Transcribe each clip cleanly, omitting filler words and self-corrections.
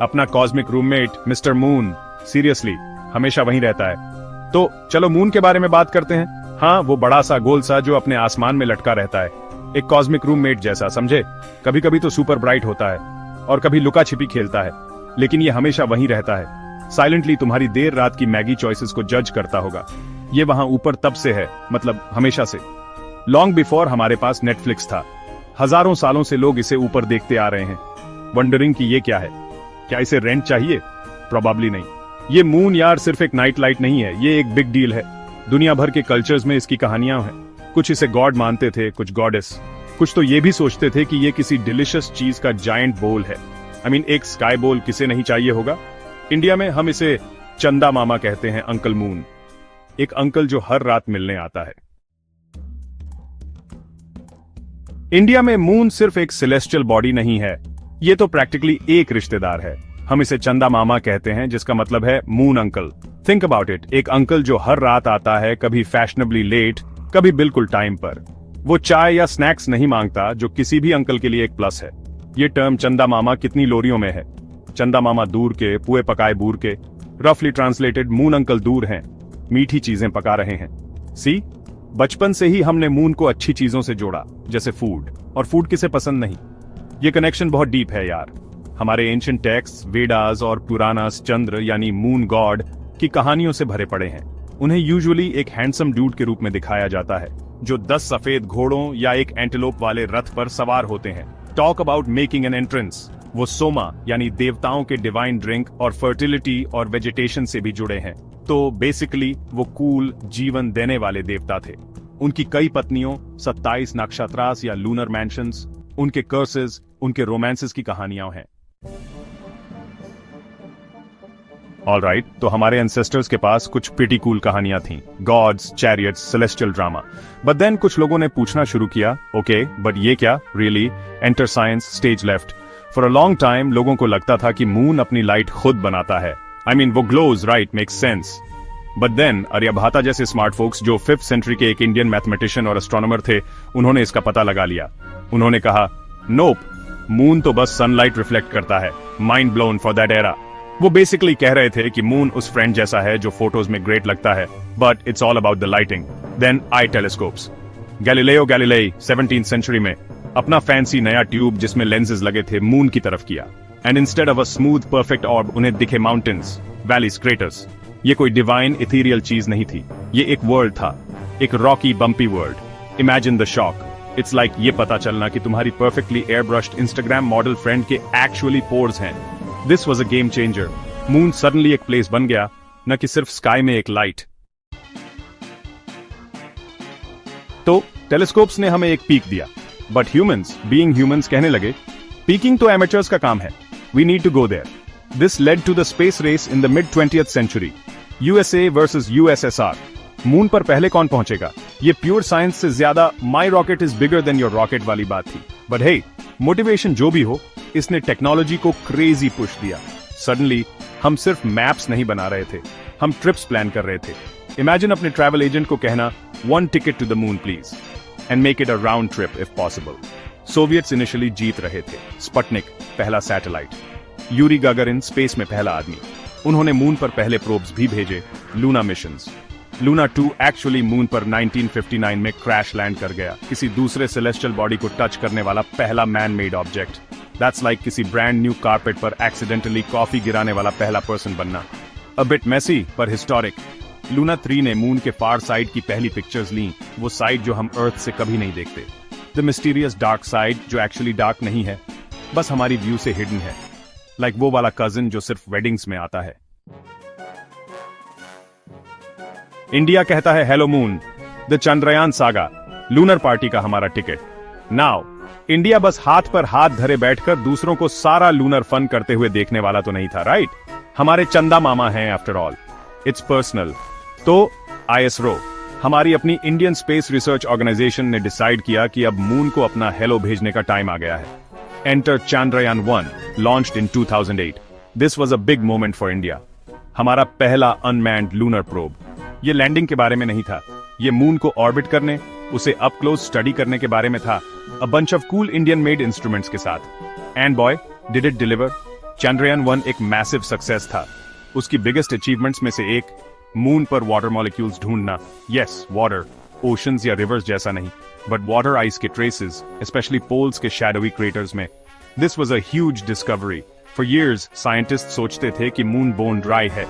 अपना cosmic roommate mister moon, seriously हमेशा वहीं रहता है। तो चलो मून के बारे में बात करते हैं। हाँ, वो बड़ा सा गोल सा जो अपने आसमान में लटका रहता है, एक कॉस्मिक रूममेट जैसा, समझे। कभी कभी तो सुपर ब्राइट होता है और कभी लुका छिपी खेलता है, लेकिन ये हमेशा वहीं रहता है, साइलेंटली तुम्हारी देर रात की मैगी चॉइसेस को जज करता होगा। ये वहां ऊपर तब से है, मतलब हमेशा से, लॉन्ग बिफोर हमारे पास नेटफ्लिक्स था। हजारों सालों से लोग इसे ऊपर देखते आ रहे हैं, वंडरिंग कि ये क्या है, क्या इसे रेंट चाहिए? प्रोबेबली नहीं। ये मून यार सिर्फ एक नाइट लाइट नहीं है, ये एक बिग डील है। दुनिया भर के कल्चर्स में इसकी कहानियां हैं। कुछ इसे गॉड मानते थे, कुछ गॉडेस, कुछ तो ये भी सोचते थे कि ये किसी डिलिशियस चीज का जायंट बोल है। आई मीन, एक स्काई बोल किसे नहीं चाहिए होगा। इंडिया में हम इसे चंदा मामा कहते हैं, अंकल मून, एक अंकल जो हर रात मिलने आता है। इंडिया में मून सिर्फ एक सेलेस्टियल बॉडी नहीं है, ये तो प्रैक्टिकली एक रिश्तेदार है। हम इसे चंदा मामा कहते हैं, जिसका मतलब है moon uncle. Think about it, एक अंकल जो हर रात आता है, कभी फैशनेबली लेट, कभी बिल्कुल टाइम पर। वो चाय या स्नैक्स नहीं मांगता, जो किसी भी अंकल के लिए एक प्लस है। ये टर्म चंदा मामा कितनी लोरियों में है। चंदा मामा दूर के, पुए पकाए बूर के, रफली ट्रांसलेटेड मून अंकल दूर हैं, मीठी चीजें पका रहे हैं। सी, बचपन से ही हमने मून को अच्छी चीजों से जोड़ा, जैसे फूड, और फूड किसे पसंद नहीं। ये कनेक्शन बहुत डीप है यार। हमारे एंशिएंट टेक्स्ट, वेदास और पुराणास चंद्र यानी मून गॉड की कहानियों से भरे पड़े हैं। उन्हें यूजुअली एक हैंडसम डूड के रूप में दिखाया जाता है, जो 10 सफेद घोड़ों या एक एंटेलोप वाले रथ पर सवार होते हैं। Talk about making an entrance. वो सोमा यानी देवताओं के डिवाइन ड्रिंक और फर्टिलिटी और वेजिटेशन से भी जुड़े हैं। तो बेसिकली वो कूल, जीवन देने वाले देवता थे। उनकी कई पत्नियों, 27 नक्षत्रास या लूनर मैंशंस, उनके कर्सेस, उनके रोमांसेस की कहानियां हैं। ऑलराइट, तो हमारे एंसेस्टर्स के पास कुछ प्रीटी कूल कहानियां थीं, gods, chariots, celestial drama. But then कुछ लोगों ने पूछना शुरू किया, ओके बट ये क्या, really? Enter science, stage left. For a long time लोगों को लगता था कि मून अपनी लाइट खुद बनाता है। आई मीन, वो glows, right, makes sense. But then Aryabhata जैसे स्मार्ट फोक्स, जो 5th सेंचुरी के एक इंडियन मैथमेटिशियन और एस्ट्रोनॉमर थे, उन्होंने इसका पता लगा लिया। उन्होंने कहा, नोप, मून तो बस सनलाइट रिफ्लेक्ट करता है। Mind blown for that era. वो बेसिकली कह रहे थे कि मून उस फ्रेंड जैसा है जो फोटोज में ग्रेट लगता है, but it's all about the lighting. Then I telescopes. Galileo Galilei 17th century में अपना फैंसी नया ट्यूब जिसमें लेंसेज लगे थे, मून की तरफ किया। And instead of a smooth perfect ऑर्ब, उन्हें दिखे माउंटेन्स, वैलीज, क्रेटर्स। ये कोई डिवाइन इथीरियल चीज नहीं थी, ये एक वर्ल्ड था, एक Rocky bumpy world. Imagine the shock. It's like ये पता चलना कि तुम्हारी परफेक्टली एयरब्रश्ड इंस्टाग्राम मॉडल फ्रेंड के एक्चुअली पोर्स हैं। This was a game changer. Moon suddenly एक प्लेस बन गया, न कि सिर्फ स्काई में एक लाइट। तो टेलीस्कोप्स ने हमें एक पीक दिया, बट ह्यूमंस, बीइंग ह्यूमंस, कहने लगे पीकिंग तो एमेचर्स का काम है, we need to go there. This led to the space race in the mid 20th century, USA versus USSR. Moon पर पहले कौन पहुंचेगा, ये प्योर साइंस से ज्यादा my rocket is bigger than your rocket वाली बात थी। बट हे, मोटिवेशन जो भी हो, इसने टेक्नोलॉजी को क्रेजी पुश दिया। सडनली हम सिर्फ मैप्स नहीं बना रहे थे, हम ट्रिप्स प्लान कर रहे थे। इमेजिन अपने ट्रैवल एजेंट को कहना, 1 ticket to the moon please, and make it a round trip if possible. Soviets initially जीत रहे थे। स्पुतनिक, पहला सैटेलाइट। यूरी गागारिन, स्पेस में पहला आदमी। उन्होंने मून पर पहले प्रोब्स भी भेजे, Luna missions. Luna 2 actually moon पर 1959 में क्रैश लैंड कर गया, किसी दूसरे सेलेस्टियल बॉडी को टच करने वाला पहला man made object. That's like किसी ब्रांड न्यू कारपेट पर एक्सीडेंटली कॉफी गिराने वाला पहला पर्सन बनना। अ बिट मेसी पर हिस्टोरिक। लूना 3 ने मून के फार साइड की पहली पिक्चर्स ली, वो साइड जो हम अर्थ से कभी नहीं देखते। द मिस्टीरियस डार्क साइड, जो एक्चुअली डार्क नहीं है, बस हमारी व्यू से हिडन है। लाइक वो वाला कजिन जो सिर्फ वेडिंग्स में आता है। इंडिया कहता है hello moon, the Chandrayaan saga, lunar party का हमारा टिकट। नाउ इंडिया बस हाथ पर हाथ धरे बैठकर दूसरों को सारा लूनर फन करते हुए देखने वाला तो नहीं था, राइट? हमारे चंदा मामा हैं आफ्टर ऑल, इट्स पर्सनल। तो आईएसआरओ, हमारी अपनी इंडियन स्पेस रिसर्च ऑर्गेनाइजेशन ने डिसाइड किया कि अब मून को अपना हेलो भेजने का टाइम आ गया है। Enter Chandrayaan 1, launched in 2008। This was a big moment for India. हमारा पहला अनमैन्ड लूनर प्रोब। ये लैंडिंग के बारे में नहीं था, ये मून को ऑर्बिट करने, उसे अप क्लोज स्टडी करने के बारे में था, a bunch of cool Indian made instruments के साथ। And boy, did it deliver? चंद्रयान-1 एक मैसिव सक्सेस था। उसकी बिगेस्ट अचीवमेंट्स में से एक मून पर वाटर मॉलिक्यूल्स ढूंढना। यस, वाटर, ओशंस या रिवर्स जैसा नहीं, बट वाटर आइस के ट्रेसेस, स्पेशली पोल्स के शैडोवी क्रेटर्स में। This was a huge discovery. For years scientist सोचते थे कि मून बोन ड्राई है,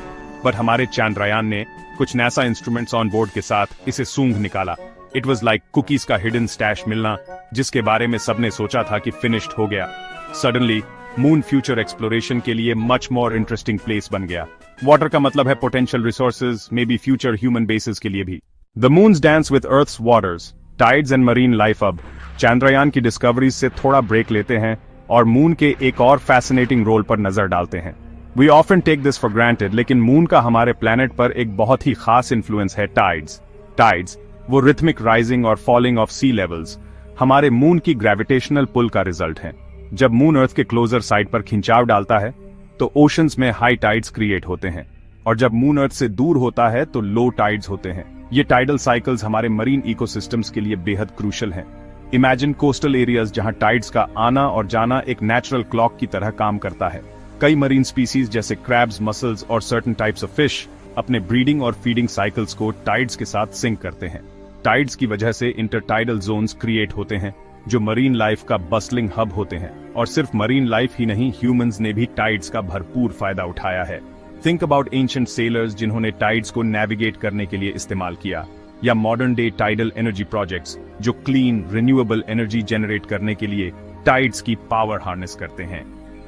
बट हमारे चंद्रयान ने कुछ नासा इंस्ट्रूमेंट्स ऑन बोर्ड के साथ इसे सूंघ निकाला। इट वाज लाइक कुकीज का हिडन स्टैश मिलना, जिसके बारे में सबने सोचा था कि फिनिश्ड हो गया। सडनली मून फ्यूचर एक्सप्लोरेशन के लिए मच मोर इंटरेस्टिंग प्लेस बन गया। वाटर का मतलब है potential resources, maybe future human basis के लिए भी। The moon's dance with earth's waters, tides and marine life. अब चंद्रयान की डिस्कवरीज से थोड़ा ब्रेक लेते हैं और मून के एक और फैसिनेटिंग रोल पर नजर डालते हैं। We often take this for granted, लेकिन मून का हमारे प्लेनेट पर एक बहुत ही खास इन्फ्लुएंस है, टाइड्स। टाइड्स, वो रिथमिक राइजिंग और फॉलिंग ऑफ सी लेवल्स, हमारे मून की ग्रेविटेशनल पुल का रिजल्ट है। जब मून अर्थ के क्लोजर साइड पर खिंचाव डालता है तो ओशंस में हाई टाइड्स क्रिएट होते हैं, और जब मून अर्थ से दूर होता है तो लो टाइड्स होते हैं। ये टाइडल साइकिल्स हमारे मरीन इकोसिस्टम्स के लिए बेहद क्रूशल हैं। इमेजिन कोस्टल एरियाज जहां टाइड्स का आना और जाना एक नेचुरल क्लॉक की तरह काम करता है। कई मरीन स्पीसीज जैसे क्रैब्स, मसल्स और सर्टेन टाइप्स ऑफ फिश अपने ब्रीडिंग और फीडिंग साइकिल्स को टाइड्स के साथ सिंक करते हैं। टाइड्स की वजह से इंटरटाइडल जोन्स क्रिएट होते हैं, जो मरीन लाइफ का बस्टलिंग हब होते हैं। और सिर्फ मरीन लाइफ ही नहीं, ह्यूमंस ने भी टाइड्स का भरपूर फायदा उठाया है। थिंक अबाउट एंशिएंट सेलर्स जिन्होंने टाइड्स को नेविगेट करने के लिए इस्तेमाल किया, या modern day tidal energy projects जो क्लीन रिन्यूएबल एनर्जी जनरेट करने के लिए टाइड्स की पावर हार्नेस करते हैं।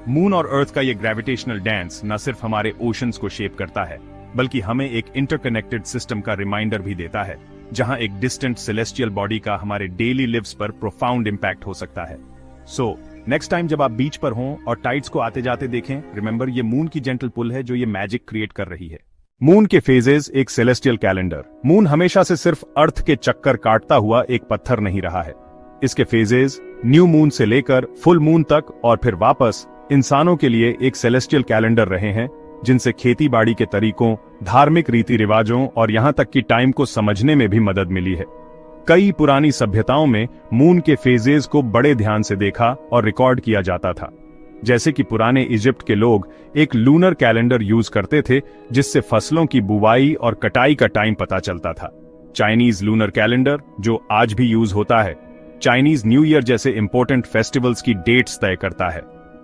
मून और अर्थ का ये ग्रेविटेशनल डांस न सिर्फ हमारे ओशंस को शेप करता है, बल्कि हमें एक इंटरकनेक्टेड सिस्टम का रिमाइंडर भी देता है, जहां एक डिस्टेंट सेलेस्टियल बॉडी का हमारे डेली लिव्स पर प्रोफाउंड इंपैक्ट हो सकता है। सो नेक्स्ट टाइम जब आप बीच पर हों और टाइड्स को आते जाते देखें, रिमेंबर ये मून की जेंटल पुल है जो ये मैजिक क्रिएट कर रही है। मून के फेजेस एक सेलेस्टियल कैलेंडर। मून हमेशा से सिर्फ अर्थ के चक्कर काटता हुआ एक पत्थर नहीं रहा है। इसके फेजेस न्यू मून से लेकर फुल मून तक और फिर वापस इंसानों के लिए एक सेलेस्टियल कैलेंडर रहे हैं, जिनसे खेती बाड़ी के तरीकों, धार्मिक रीति रिवाजों और यहां तक कि टाइम को समझने में भी मदद मिली है। कई पुरानी सभ्यताओं में मून के फेजेस को बड़े ध्यान से देखा और रिकॉर्ड किया जाता था। जैसे कि पुराने इजिप्ट के लोग एक लूनर कैलेंडर यूज करते थे, जिससे फसलों की बुवाई और कटाई का टाइम पता चलता था। चाइनीज लूनर कैलेंडर, जो आज भी यूज होता है, चाइनीज न्यू ईयर जैसे इंपॉर्टेंट फेस्टिवल्स की डेट्स तय करता है।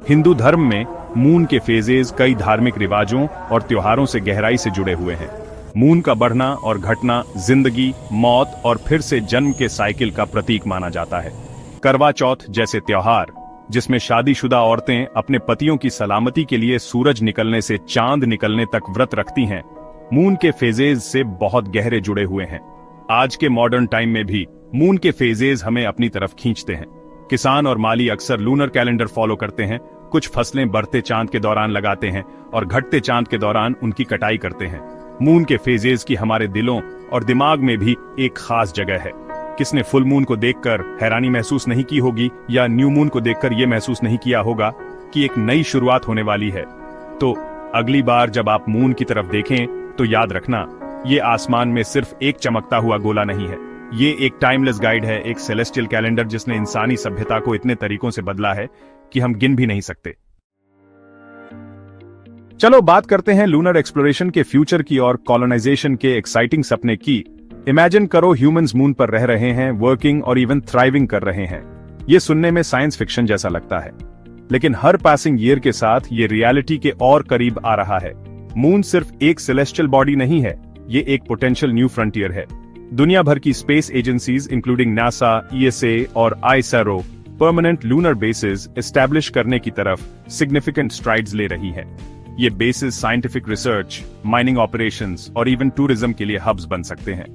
हिंदू धर्म में मून के फेजेस कई धार्मिक रिवाजों और त्योहारों से गहराई से जुड़े हुए हैं। मून का बढ़ना और घटना जिंदगी, मौत और फिर से जन्म के साइकिल का प्रतीक माना जाता है। करवा चौथ जैसे त्योहार, जिसमें शादीशुदा औरतें अपने पतियों की सलामती के लिए सूरज निकलने से चांद निकलने तक व्रत रखती हैं, मून के फेजेस से बहुत गहरे जुड़े हुए हैं। आज के मॉडर्न टाइम में भी मून के फेजेस हमें अपनी तरफ खींचते हैं। किसान और माली अक्सर लूनर कैलेंडर फॉलो करते हैं। कुछ फसलें बढ़ते चांद के दौरान लगाते हैं और घटते चांद के दौरान उनकी कटाई करते हैं। मून के फेजेस की हमारे दिलों और दिमाग में भी एक खास जगह है। किसने फुल मून को देखकर हैरानी महसूस नहीं की होगी, या न्यू मून को देखकर यह महसूस नहीं किया होगा कि एक नई शुरुआत होने वाली है। तो अगली बार जब आप मून की तरफ देखें तो याद रखना, ये आसमान में सिर्फ एक चमकता हुआ गोला नहीं है। ये एक टाइमलेस गाइड है, एक सेलेस्टियल कैलेंडर जिसने इंसानी सभ्यता को इतने तरीकों से बदला है कि हम गिन भी नहीं सकते। चलो बात करते हैं लूनर एक्सप्लोरेशन के फ्यूचर की और कॉलोनाइजेशन के एक्साइटिंग सपने की। इमेजिन करो ह्यूमंस मून पर रह रहे हैं, वर्किंग और इवन थ्राइविंग कर रहे हैं। ये सुनने में साइंस फिक्शन जैसा लगता है, लेकिन हर पासिंग ईयर के साथ ये रियलिटी के और करीब आ रहा है। मून सिर्फ एक सेलेस्टियल बॉडी नहीं है, ये एक पोटेंशियल न्यू फ्रंटियर है। दुनिया भर की space agencies including NASA, ESA और ISRO permanent lunar bases establish करने की तरफ सिग्निफिकेंट स्ट्राइड्स ले रही हैं। ये bases scientific research, mining operations और इवन टूरिज्म के लिए हब्स बन सकते हैं।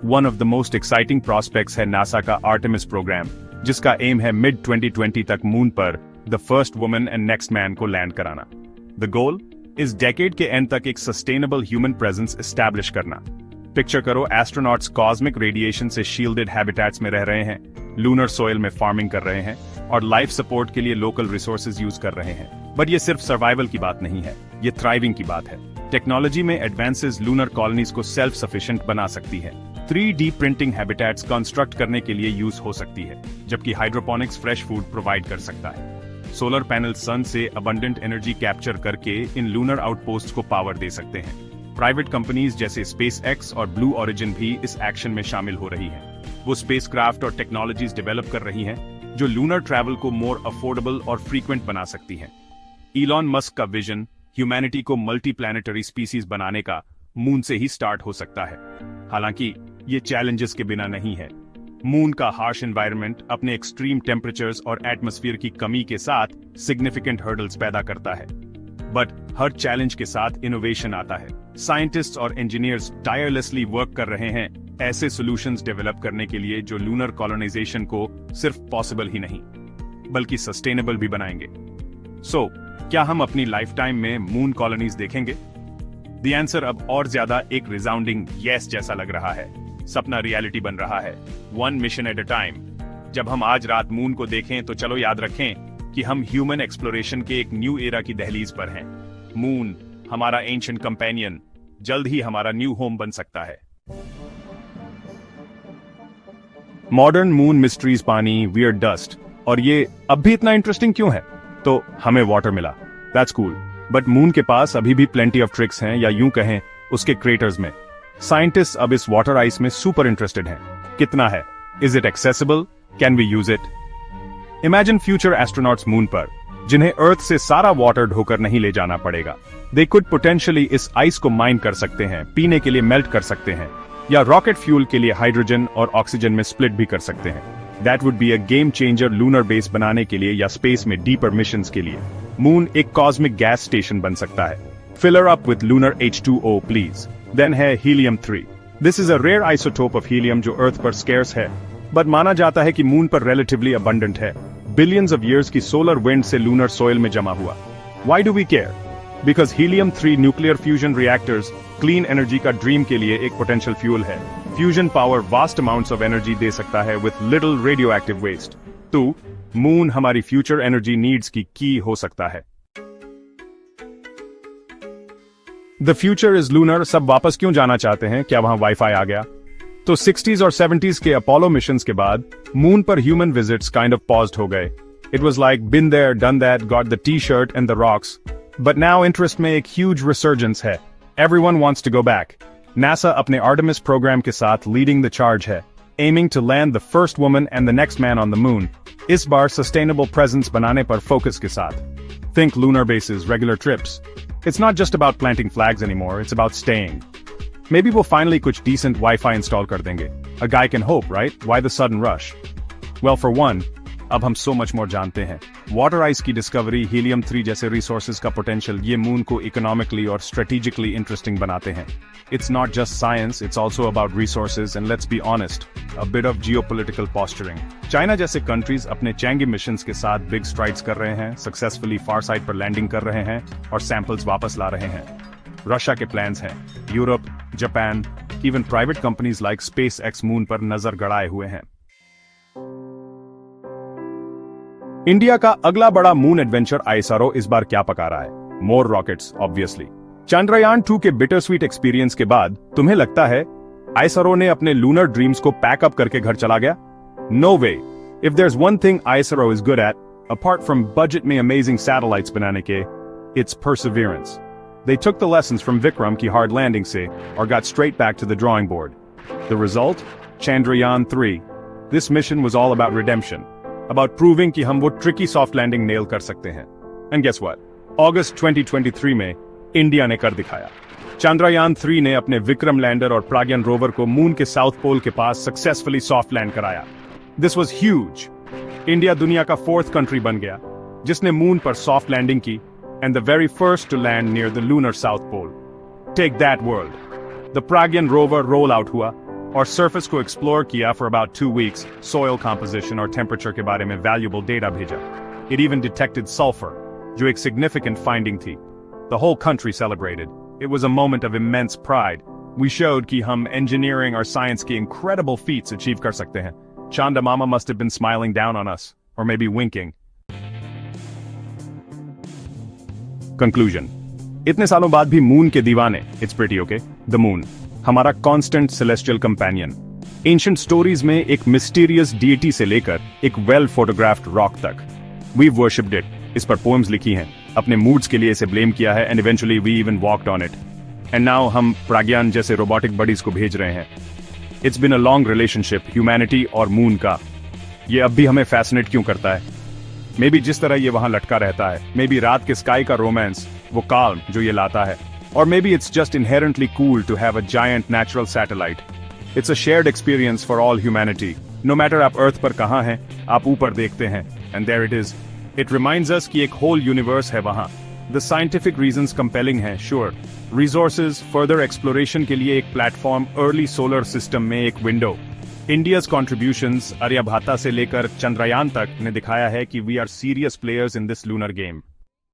One of the most exciting prospects है नासा का आर्टेमिस प्रोग्राम, जिसका एम है मिड 2020 तक मून पर the first woman and next man को लैंड कराना। द गोल, इस डेकेड के एंड तक एक सस्टेनेबल ह्यूमन प्रेजेंस एस्टैब्लिश करना। पिक्चर करो, एस्ट्रोनॉट्स कॉस्मिक रेडिएशन से शील्डेड हैबिटेट्स में रह रहे हैं, लूनर सोइल में फार्मिंग कर रहे हैं और लाइफ सपोर्ट के लिए लोकल रिसोर्सेज यूज कर रहे हैं। बट ये सिर्फ सर्वाइवल की बात नहीं है, ये थ्राइविंग की बात है। टेक्नोलॉजी में एडवांसेस लूनर कॉलोनीज को सेल्फ सफिशिएंट बना सकती है। 3D प्रिंटिंग हैबिटेट्स कंस्ट्रक्ट करने के लिए यूज हो सकती है, जबकि हाइड्रोपोनिक्स फ्रेश फूड प्रोवाइड कर सकता है। सोलर पैनल सन से अबंडेंट एनर्जी कैप्चर करके इन लूनर आउटपोस्ट को पावर दे सकते हैं। प्राइवेट कंपनीज जैसे स्पेस एक्स और ब्लू ओरिजिन भी इस एक्शन में शामिल हो रही हैं। वो स्पेसक्राफ्ट और टेक्नोलॉजीज डेवलप कर रही हैं जो लूनर ट्रैवल को मोर अफोर्डेबल और फ्रीक्वेंट बना सकती हैं। इलॉन मस्क का विजन ह्यूमैनिटी को मल्टी प्लैनेटरी स्पीसीज बनाने का मून से ही स्टार्ट हो सकता है। हालांकि ये चैलेंजेस के बिना नहीं है। मून का हार्श एनवायरनमेंट अपने एक्सट्रीम टेम्परेचर्स और एटमॉस्फेयर की कमी के साथ सिग्निफिकेंट हर्डल्स पैदा करता है। बट हर चैलेंज के साथ इनोवेशन आता है। साइंटिस्ट्स और इंजीनियर्स टायरलेसली वर्क कर रहे हैं ऐसे सॉल्यूशंस डेवलप करने के लिए जो लूनर कॉलोनाइजेशन को सिर्फ पॉसिबल ही नहीं बल्कि सस्टेनेबल भी बनाएंगे। सो क्या हम अपनी लाइफ टाइम में मून कॉलोनीज देखेंगे? द आंसर अब और ज्यादा एक रिसाउंडिंग यस जैसा लग रहा है। सपना रियलिटी बन रहा है, one mission at a time. जब हम आज रात मून को देखें तो चलो याद रखें कि हम ह्यूमन एक्सप्लोरेशन के एक न्यू एरा की दहलीज पर हैं। मून हमारा एंशिएंट कंपेनियन जल्द ही हमारा न्यू होम बन सकता है। मॉडर्न मून मिस्ट्रीज, पानी, वियर्ड डस्ट, और ये अब भी इतना इंटरेस्टिंग क्यों है? तो हमें वाटर मिला, दैट्स कूल, बट मून के पास अभी भी प्लेंटी ऑफ ट्रिक्स हैं, या यूं कहें उसके क्रेटर्स में। साइंटिस्ट अब इस वाटर आइस में सुपर इंटरेस्टेड हैं। कितना है? Is it accessible? Can we use it? Imagine future astronauts moon पर, जिन्हें अर्थ से सारा वाटर ढोकर नहीं ले जाना पड़ेगा। दे कुड पोटेंशियली इस आइस को माइन कर सकते हैं, पीने के लिए मेल्ट कर सकते हैं, या रॉकेट फ्यूल के लिए हाइड्रोजन और ऑक्सीजन में स्प्लिट भी कर सकते हैं। That would be a game changer lunar base बनाने के लिए या स्पेस में डीपर मिशंस के लिए। मून एक कॉस्मिक गैस स्टेशन बन सकता है। Fill her up with lunar H2O please. Then है helium 3। This is a rare isotope of helium जो अर्थ पर स्केर्स है, बट माना जाता है कि मून पर रिलेटिवली अबंडेंट है। बिलियंस ऑफ ईयर्स की सोलर विंड से लूनर सोइल में जमा हुआ। Why do we care? Because helium 3 nuclear fusion reactors clean energy का ड्रीम के लिए एक पोटेंशियल फ्यूल है। Fusion power vast amounts of energy दे सकता है with little radioactive waste. तो मून हमारी फ्यूचर एनर्जी नीड्स की हो सकता है। The future is lunar. सब वापस क्यों जाना चाहते हैं? क्या वहां वाईफाई आ गया? तो 60s और 70s के अपोलो मिशंस के बाद मून पर human visits kind of paused हो गए। It was like been there done that, got the T-shirt and the rocks. But now interest में एक ह्यूज रिसर्जेंस है। Everyone wants to go back. NASA अपने Artemis program के साथ leading the charge है, aiming to land the first woman and the next man on the moon. इस बार sustainable presence बनाने पर फोकस के साथ। Think lunar basis, regular trips. It's not just about planting flags anymore, it's about staying. Maybe we'll finally कुछ decent Wi-Fi install कर देंगे. A guy can hope, right? Why the sudden rush? Well, for one, अब हम so much more जानते हैं। Water ice की discovery, helium 3 जैसे resources का पोटेंशियल, ये मून को इकोनॉमिकली और स्ट्रेटेजिकली इंटरेस्टिंग बनाते हैं। It's not just science, it's also about resources and let's be honest, a bit of geopolitical posturing. China जैसे कंट्रीज अपने चैंगी मिशंस के साथ बिग स्ट्राइड्स कर रहे हैं, सक्सेसफुली फार साइड पर लैंडिंग कर रहे हैं और सैंपल्स वापस ला रहे हैं। रशिया के प्लान्स हैं, Europe, Japan, even private companies like space x moon पर नजर गड़ाए हुए हैं। इंडिया का अगला बड़ा मून एडवेंचर ISRO इस बार क्या पका रहा है? मोर रॉकेट्स, ऑब्वियसली। चंद्रयान 2 के बिटर स्वीट एक्सपीरियंस के बाद तुम्हें लगता है ISRO ने अपने लूनर ड्रीम्स को पैकअप करके घर चला गया? No way. If there's one thing ISRO is good at, apart from budget में amazing satellites बनाने के, it's perseverance. They took the lessons from Vikram की hard landing से और got straight back to the drawing board. The result? Chandrayaan 3. This mission was all about redemption. About proving कि हम वो tricky soft landing nail कर सकते हैं. And guess what? August 2023 में इंडिया ने कर दिखाया। चंद्रयान 3 ने अपने विक्रम लैंडर और प्राज्ञान रोवर को मून के साउथ पोल के पास सक्सेसफुली सॉफ्ट लैंड कराया। This was huge. इंडिया दुनिया का 4th कंट्री बन गया जिसने मून पर सॉफ्ट लैंडिंग की and the very first to land near the lunar south pole. Take that world. The Pragyan rover roll out हुआ और सरफेस को एक्सप्लोर किया for about 2 weeks, soil composition और temperature के बारे में valuable data भेजा। It even detected sulfur, जो एक significant finding थी। The whole country celebrated. It was a moment of immense pride. We showed कि हम engineering और science के incredible feats achieve कर सकते हैं। Chanda Mama must have been smiling down on us, or maybe winking. Conclusion. इतने सालों बाद भी मून के दीवाने, it's pretty okay, the moon, हमारा constant celestial companion. Ancient stories में एक mysterious deity से लेकर एक well photographed rock तक. We've worshipped it. इस पर पोएम्स लिखी हैं, अपने मूड्स के लिए इसे ब्लेम किया है, and eventually we even walked on it. And now हम प्राज्ञान जैसे रोबोटिक बडीज को भेज रहे हैं। It's been a long relationship humanity और मून का। ये अब भी हमें फैसिनेट क्यों करता है? मे बी जिस तरह ये वहां लटका रहता है, मे बी रात के स्काई का रोमांस, वो काल्म जो ये लाता है, और maybe it's just inherently cool to have a giant natural satellite. It's a shared experience for all humanity. No matter आप अर्थ पर कहां हैं, आप ऊपर देखते हैं, and there it is. It reminds us कि एक होल यूनिवर्स है वहां। द साइंटिफिक रीजंस कंपेलिंग हैं, श्योर, रिसोर्सेज, फर्दर एक्सप्लोरेशन के लिए एक प्लेटफॉर्म, अर्ली सोलर सिस्टम में एक विंडो। इंडियाज कॉन्ट्रीब्यूशंस आर्यभट्टा से लेकर चंद्रयान तक ने दिखाया है कि we are serious players in this lunar game.